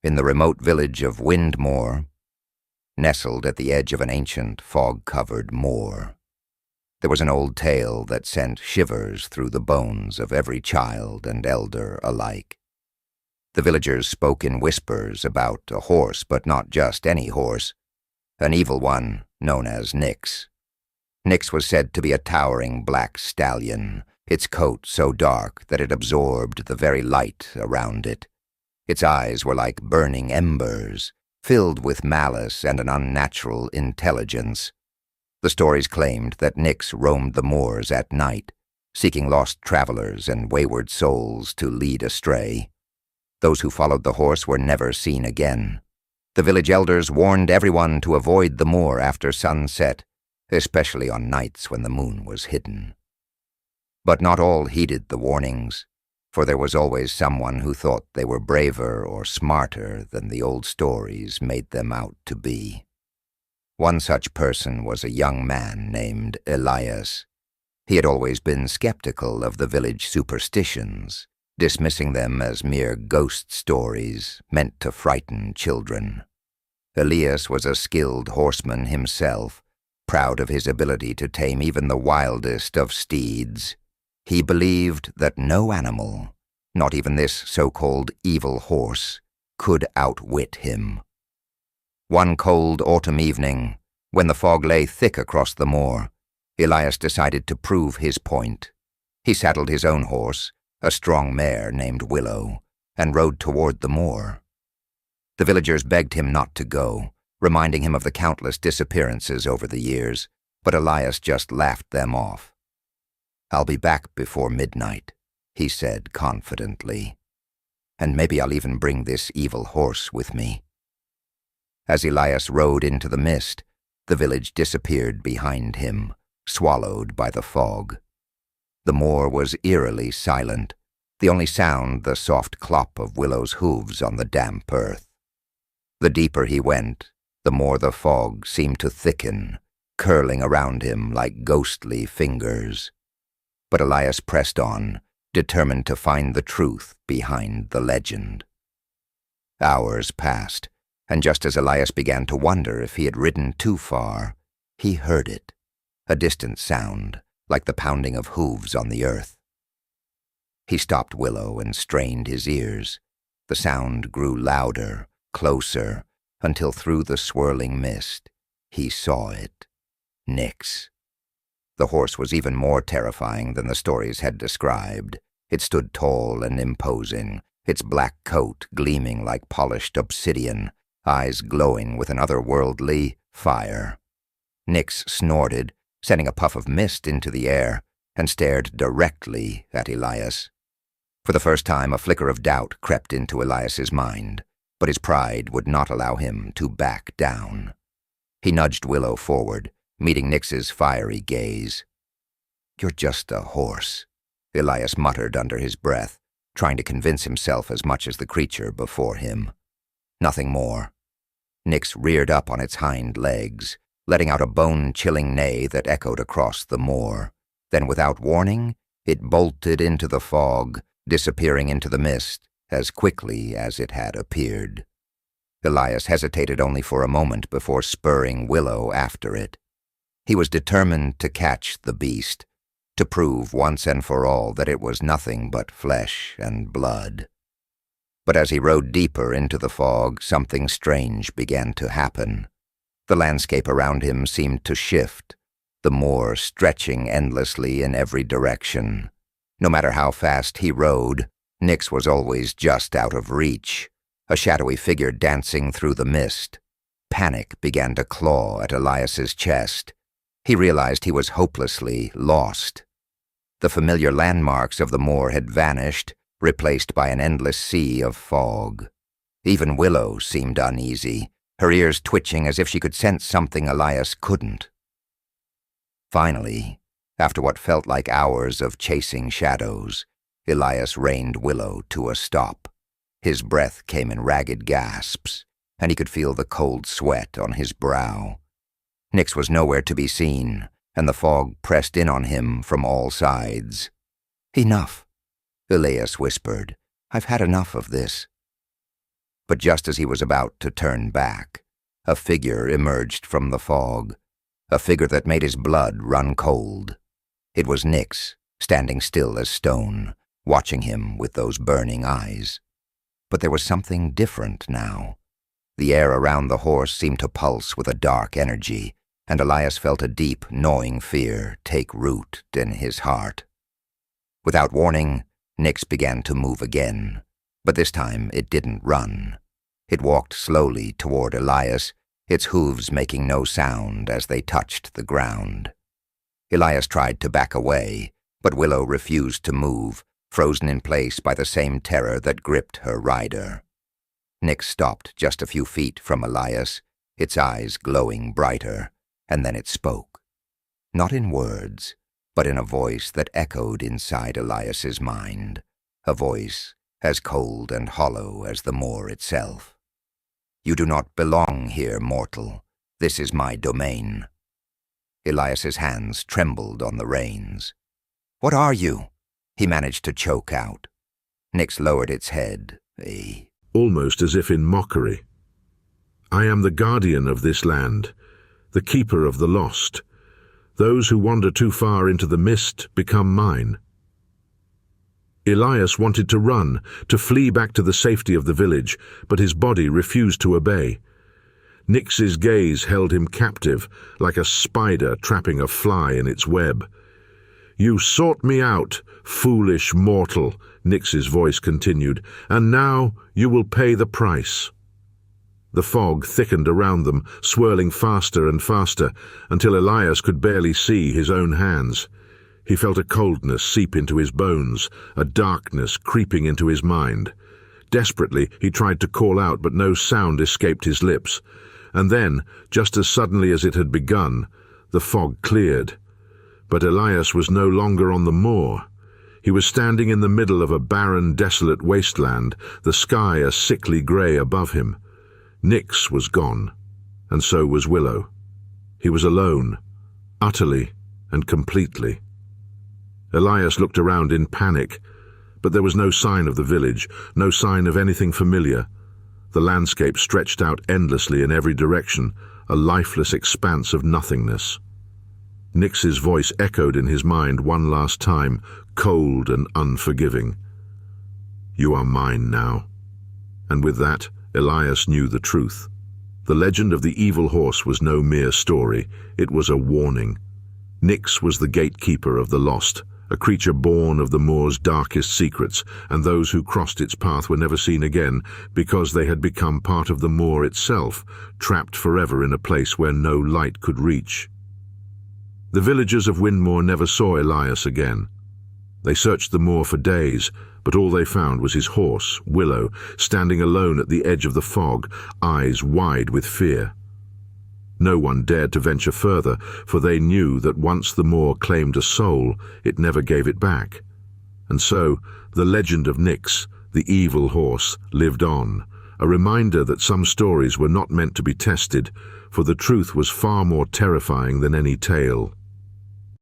in the remote village of Windmoor, nestled at the edge of an ancient fog-covered moor. There was an old tale that sent shivers through the bones of every child and elder alike. The villagers spoke in whispers about a horse, but not just any horse, an evil one known as Nyx. Nyx was said to be a towering black stallion, its coat so dark that it absorbed the very light around it. Its eyes were like burning embers, filled with malice and an unnatural intelligence. The stories claimed that Nyx roamed the moors at night, seeking lost travelers and wayward souls to lead astray. Those who followed the horse were never seen again. The village elders warned everyone to avoid the moor after sunset, especially on nights when the moon was hidden. But not all heeded the warnings, for there was always someone who thought they were braver or smarter than the old stories made them out to be. One such person was a young man named Elias. He had always been skeptical of the village superstitions, dismissing them as mere ghost stories meant to frighten children. Elias was a skilled horseman himself, proud of his ability to tame even the wildest of steeds. He believed that no animal, not even this so-called evil horse, could outwit him. One cold autumn evening, when the fog lay thick across the moor, Elias decided to prove his point. He saddled his own horse, a strong mare named Willow, and rode toward the moor. The villagers begged him not to go, reminding him of the countless disappearances over the years, but Elias just laughed them off. "I'll be back before midnight," he said confidently, "and maybe I'll even bring this evil horse with me." As Elias rode into the mist, the village disappeared behind him, swallowed by the fog. The moor was eerily silent, the only sound the soft clop of Willow's hooves on the damp earth. The deeper he went, the more the fog seemed to thicken, curling around him like ghostly fingers. But Elias pressed on, determined to find the truth behind the legend. Hours passed, and just as Elias began to wonder if he had ridden too far, he heard it, a distant sound, like the pounding of hooves on the earth. He stopped Willow and strained his ears. The sound grew louder, closer, until through the swirling mist, he saw it. Nyx. The horse was even more terrifying than the stories had described. It stood tall and imposing, its black coat gleaming like polished obsidian, eyes glowing with an otherworldly fire. Nyx snorted, sending a puff of mist into the air, and stared directly at Elias. For the first time, a flicker of doubt crept into Elias's mind, but his pride would not allow him to back down. He nudged Willow forward, meeting Nyx's fiery gaze. "You're just a horse," Elias muttered under his breath, trying to convince himself as much as the creature before him. Nothing more. Nyx reared up on its hind legs, letting out a bone-chilling neigh that echoed across the moor. Then, without warning, it bolted into the fog, disappearing into the mist as quickly as it had appeared. Elias hesitated only for a moment before spurring Willow after it. He was determined to catch the beast, to prove once and for all that it was nothing but flesh and blood. But as he rode deeper into the fog, something strange began to happen. The landscape around him seemed to shift, the moor stretching endlessly in every direction. No matter how fast he rode, Nyx was always just out of reach, a shadowy figure dancing through the mist. Panic began to claw at Elias's chest. He realized he was hopelessly lost. The familiar landmarks of the moor had vanished, replaced by an endless sea of fog. Even Willow seemed uneasy, her ears twitching as if she could sense something Elias couldn't. Finally, after what felt like hours of chasing shadows, Elias reined Willow to a stop. His breath came in ragged gasps, and he could feel the cold sweat on his brow. Nyx was nowhere to be seen, and the fog pressed in on him from all sides. "Enough," Elias whispered. "I've had enough of this." But just as he was about to turn back, a figure emerged from the fog, a figure that made his blood run cold. It was Nyx, standing still as stone, watching him with those burning eyes. But there was something different now. The air around the horse seemed to pulse with a dark energy, and Elias felt a deep, gnawing fear take root in his heart. Without warning, Nyx began to move again, but this time it didn't run. It walked slowly toward Elias, its hooves making no sound as they touched the ground. Elias tried to back away, but Willow refused to move, frozen in place by the same terror that gripped her rider. Nyx stopped just a few feet from Elias, its eyes glowing brighter, and then it spoke. Not in words, but in a voice that echoed inside Elias's mind, a voice as cold and hollow as the moor itself. "You do not belong here, mortal. This is my domain." Elias's hands trembled on the reins. "What are you?" he managed to choke out. Nyx lowered its head, almost as if in mockery. "I am the guardian of this land, the keeper of the lost. Those who wander too far into the mist become mine." Elias wanted to run, to flee back to the safety of the village, but his body refused to obey. Nyx's gaze held him captive, like a spider trapping a fly in its web. "You sought me out, foolish mortal," Nyx's voice continued, "and now you will pay the price." The fog thickened around them, swirling faster and faster, until Elias could barely see his own hands. He felt a coldness seep into his bones, a darkness creeping into his mind. Desperately, he tried to call out, but no sound escaped his lips. And then, just as suddenly as it had begun, the fog cleared. But Elias was no longer on the moor. He was standing in the middle of a barren, desolate wasteland, the sky a sickly grey above him. Nyx was gone, and so was Willow. He was alone, utterly and completely. Elias looked around in panic, but there was no sign of the village, no sign of anything familiar. The landscape stretched out endlessly in every direction, a lifeless expanse of nothingness. Nyx's voice echoed in his mind one last time, cold and unforgiving. "You are mine now." And with that, Elias knew the truth. The legend of the evil horse was no mere story, it was a warning. Nyx was the gatekeeper of the lost, a creature born of the moor's darkest secrets, and those who crossed its path were never seen again because they had become part of the moor itself, trapped forever in a place where no light could reach. The villagers of Windmoor never saw Elias again. They searched the moor for days, but all they found was his horse, Willow, standing alone at the edge of the fog, eyes wide with fear. No one dared to venture further, for they knew that once the moor claimed a soul, it never gave it back. And so, the legend of Nyx, the evil horse, lived on, a reminder that some stories were not meant to be tested, for the truth was far more terrifying than any tale.